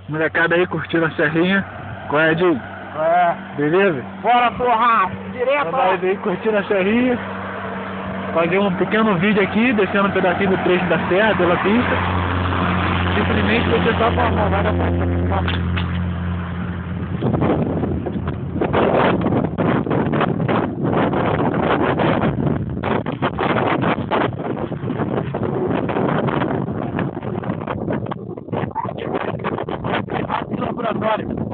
Molecada aí curtindo a serrinha. Qual é, Dinho? Beleza? Bora, porra! Direto! Nós aí curtindo a serrinha. Fazer um pequeno vídeo aqui, descendo um pedacinho do trecho da serra, pela pista. Simplesmente você só pra arrumar da pista. Laboratório.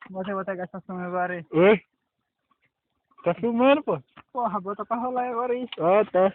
Bota aí, bota a gastação agora aí. Oi? Tá filmando, pô. Porra, bota pra rolar agora aí. Ah, tá.